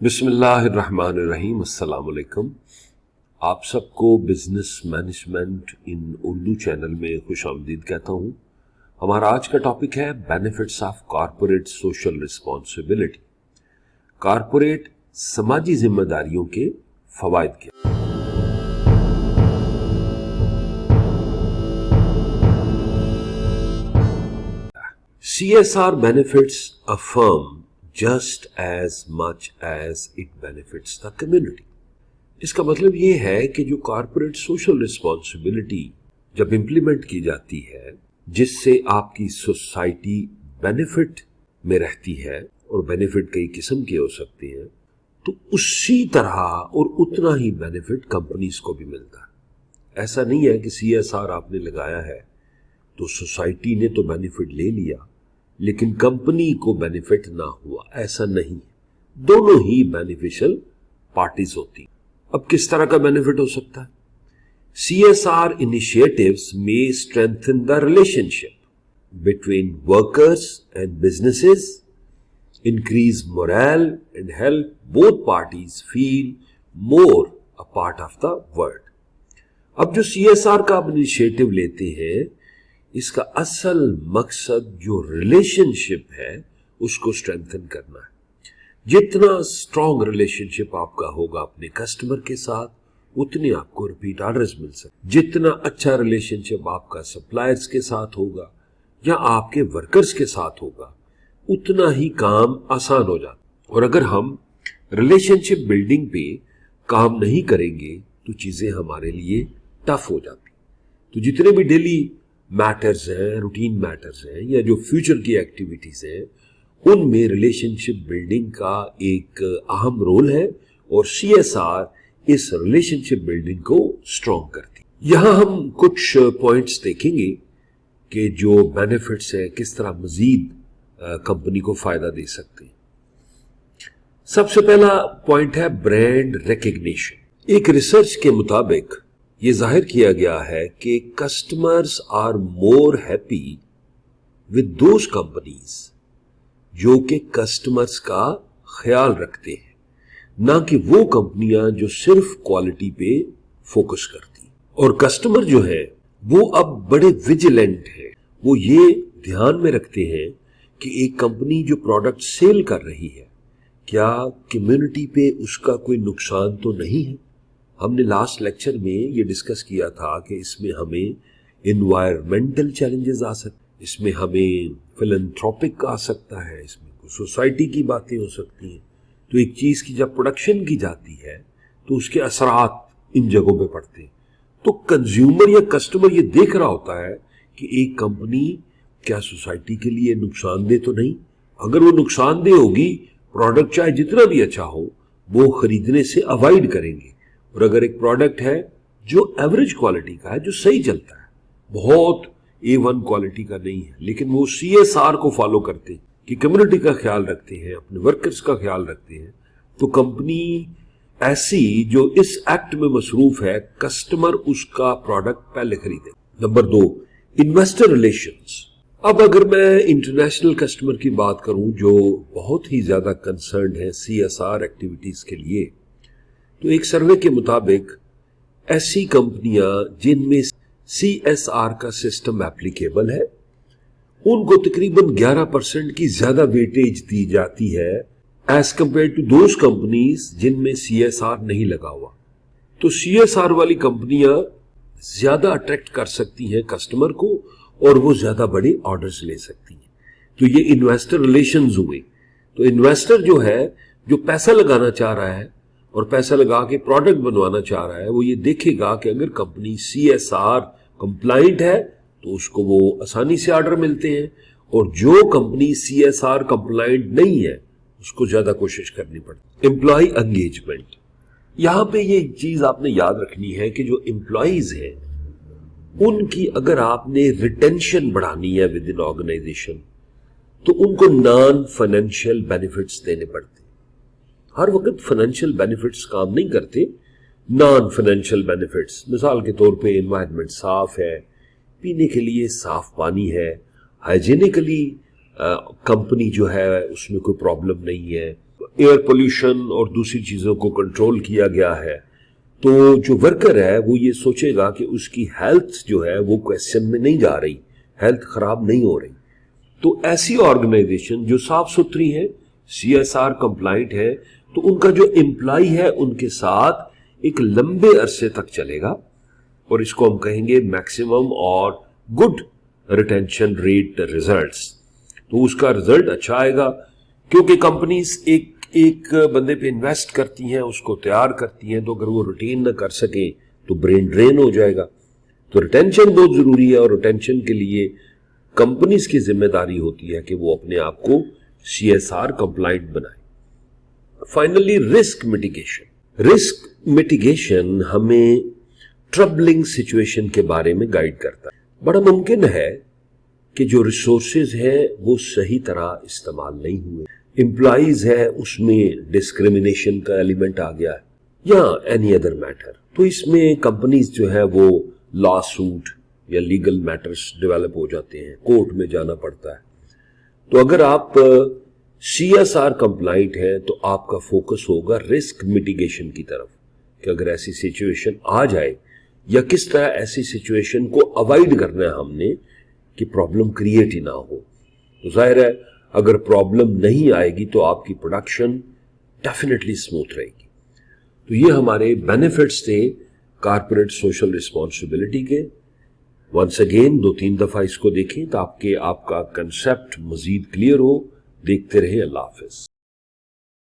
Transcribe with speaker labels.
Speaker 1: بسم اللہ الرحمن الرحیم۔ السلام علیکم۔ آپ سب کو بزنس مینجمنٹ ان اردو چینل میں خوش آمدید کہتا ہوں۔ ہمارا آج کا ٹاپک ہے benefits of corporate social responsibility, corporate سماجی ذمہ داریوں کے فوائد کیا۔ CSR benefits a firm just as much as it benefits the community۔ اس کا مطلب یہ ہے کہ جو کارپوریٹ سوشل رسپانسبلٹی جب امپلیمنٹ کی جاتی ہے، جس سے آپ کی سوسائٹی بینیفٹ میں رہتی ہے، اور بینیفٹ کئی قسم کے ہو سکتے ہیں، تو اسی طرح اور اتنا ہی بینیفٹ کمپنیز کو بھی ملتا ہے۔ ایسا نہیں ہے کہ CSR آپ نے لگایا ہے تو سوسائٹی نے تو بینیفٹ لے لیا لیکن کمپنی کو بینیفٹ نہ ہوا، ایسا نہیں، دونوں ہی بینیفیشل پارٹیز ہوتی۔ اب کس طرح کا بینیفٹ ہو سکتا ہے؟ CSR initiatives may strengthen the relationship between workers and businesses, increase morale and help both parties feel more a part of the world۔ اب جو CSR کا آپ انیشیٹو لیتے ہیں، اس کا اصل مقصد جو ریلیشن شپ ہے اس کو اسٹرینتھن کرنا ہے۔ جتنا اسٹرانگ ریلیشن شپ آپ کا ہوگا اپنے کسٹمر کے ساتھ، اتنے آپ کو ریپیٹ آرڈرز مل سکتے۔ جتنا اچھا ریلیشن شپ آپ کا سپلائرز کے ساتھ ہوگا یا آپ کے ورکرز کے ساتھ ہوگا، اتنا ہی کام آسان ہو جاتا۔ اور اگر ہم ریلیشن شپ بلڈنگ پہ کام نہیں کریں گے تو چیزیں ہمارے لیے ٹف ہو جاتی۔ تو جتنے بھی ڈیلی میٹرز ہیں، روٹین میٹرز ہیں، یا جو فیوچر کی ایکٹیویٹیز ہیں، ان میں ریلیشن شپ بلڈنگ کا ایک اہم رول ہے، اور CSR اس ریلیشن شپ بلڈنگ کو اسٹرانگ کرتی۔ یہاں ہم کچھ پوائنٹس دیکھیں گے کہ جو بینیفٹس ہیں کس طرح مزید کمپنی کو فائدہ دے سکتے ہیں۔ سب سے پہلا پوائنٹ ہے برانڈ ریکگنیشن۔ ایک ریسرچ کے مطابق یہ ظاہر کیا گیا ہے کہ customers are more happy with those companies جو کہ کسٹمرز کا خیال رکھتے ہیں، نہ کہ وہ کمپنیاں جو صرف کوالٹی پہ فوکس کرتی۔ اور کسٹمر جو ہے وہ اب بڑے ویجیلنٹ ہیں، وہ یہ دھیان میں رکھتے ہیں کہ ایک کمپنی جو پروڈکٹ سیل کر رہی ہے، کیا کمیونٹی پہ اس کا کوئی نقصان تو نہیں ہے۔ ہم نے لاسٹ لیکچر میں یہ ڈسکس کیا تھا کہ اس میں ہمیں انوائرمنٹل چیلنجز آ سکتے، اس میں ہمیں فلنتھروپک آ سکتا ہے، اس میں سوسائٹی کی باتیں ہو سکتی ہیں۔ تو ایک چیز کی جب پروڈکشن کی جاتی ہے تو اس کے اثرات ان جگہوں پہ پڑتے ہیں۔ تو کنزیومر یا کسٹمر یہ دیکھ رہا ہوتا ہے کہ ایک کمپنی کیا سوسائٹی کے لیے نقصان دہ تو نہیں۔ اگر وہ نقصان دہ ہوگی، پروڈکٹ چاہے جتنا بھی اچھا ہو، وہ خریدنے سے اوائڈ کریں گے۔ اور اگر ایک پروڈکٹ ہے جو ایوریج کوالٹی کا ہے، جو صحیح چلتا ہے، بہت A1 کوالٹی کا نہیں ہے، لیکن وہ CSR کو فالو کرتے ہیں کہ کمیونٹی کا خیال رکھتے ہیں، اپنے ورکرز کا خیال رکھتے ہیں، تو کمپنی ایسی جو اس ایکٹ میں مصروف ہے، کسٹمر اس کا پروڈکٹ پہلے خریدے۔ Number 2، investor relations. اب اگر میں انٹرنیشنل کسٹمر کی بات کروں جو بہت ہی زیادہ کنسرنڈ ہے CSR ایکٹیویٹیز کے لیے، تو ایک سروے کے مطابق ایسی کمپنیاں جن میں CSR کا سسٹم ایپلیکیبل ہے، ان کو تقریباً 11% کی زیادہ ویٹیج دی جاتی ہے as compare to those companies جن میں CSR نہیں لگا ہوا۔ تو CSR والی کمپنیاں زیادہ اٹریکٹ کر سکتی ہیں کسٹمر کو، اور وہ زیادہ بڑے آرڈرز لے سکتی ہیں۔ تو یہ انویسٹر ریلیشنز ہوئے۔ تو انویسٹر جو ہے، جو پیسہ لگانا چاہ رہا ہے اور پیسہ لگا کے پروڈکٹ بنوانا چاہ رہا ہے، وہ یہ دیکھے گا کہ اگر کمپنی CSR کمپلائنٹ ہے تو اس کو وہ آسانی سے آرڈر ملتے ہیں، اور جو کمپنی CSR کمپلائنٹ نہیں ہے اس کو زیادہ کوشش کرنی پڑتی۔ Employee engagement. یہاں پہ یہ چیز آپ نے یاد رکھنی ہے کہ جو امپلائیز ہیں ان کی اگر آپ نے ریٹینشن بڑھانی ہے ود ان آرگنائزیشن، تو ان کو نان فائنینشیل بینیفٹس دینے پڑتے۔ ہر وقت فائنینشیل بینیفٹس کام نہیں کرتے، نان فائنینشیل بینیفٹس، مثال کے طور پہ انوائرمنٹ صاف ہے، پینے کے لیے صاف پانی ہے، ہائیجینکلی کمپنی جو ہے اس میں کوئی پرابلم نہیں ہے، ایئر پولوشن اور دوسری چیزوں کو کنٹرول کیا گیا ہے تو جو ورکر ہے وہ یہ سوچے گا کہ اس کی ہیلتھ جو ہے وہ کویسچن میں نہیں جا رہی، ہیلتھ خراب نہیں ہو رہی. تو ایسی آرگنائزیشن جو صاف ستھری ہے، سی ایس آر کمپلائنٹ ہے، تو ان کا جو امپلائی ہے ان کے ساتھ ایک لمبے عرصے تک چلے گا، اور اس کو ہم کہیں گے میکسیمم اور گڈ ریٹینشن ریٹ ریزلٹس. تو اس کا رزلٹ اچھا آئے گا کیونکہ کمپنیز ایک بندے پہ انویسٹ کرتی ہیں، اس کو تیار کرتی ہیں، تو اگر وہ ریٹین نہ کر سکیں تو برین ڈرین ہو جائے گا. تو ریٹینشن بہت ضروری ہے، اور ریٹینشن کے لیے کمپنیز کی ذمہ داری ہوتی ہے کہ وہ اپنے آپ کو سی ایس آر کمپلائنٹ بنائیں. فائنلی رسک میٹیگیشن ہمیں ٹربلنگ سچویشن کے بارے میں گائیڈ کرتا ہے. بڑا ممکن ہے کہ جو ریسورسز ہیں وہ صحیح طرح استعمال نہیں ہوئے، امپلائیز ہے اس میں ڈسکریمنیشن کا ایلیمنٹ آ گیا ہے یا اینی ادر میٹر، تو اس میں کمپنیز جو ہے وہ لا سوٹ یا لیگل میٹرز ڈیولپ ہو جاتے ہیں، کورٹ میں جانا پڑتا ہے. تو اگر آپ سی ایس آر کمپلائنٹ ہیں تو آپ کا فوکس ہوگا رسک میٹیگیشن کی طرف، کہ اگر ایسی سچویشن آ جائے یا کس طرح ایسی سچویشن کو اوائڈ کرنا ہے ہم نے کہ پرابلم کریٹ ہی نہ ہو. تو ظاہر ہے اگر پرابلم نہیں آئے گی تو آپ کی پروڈکشن ڈیفینیٹلی اسموتھ رہے گی. تو یہ ہمارے بینیفٹس تھے کارپوریٹ سوشل رسپانسبلٹی کے. ونس اگین 2-3 دفعہ اس کو دیکھیں تاکہ آپ کا کنسیپٹ مزید کلیئر ہو. دیکھتے رہیں. اللہ حافظ.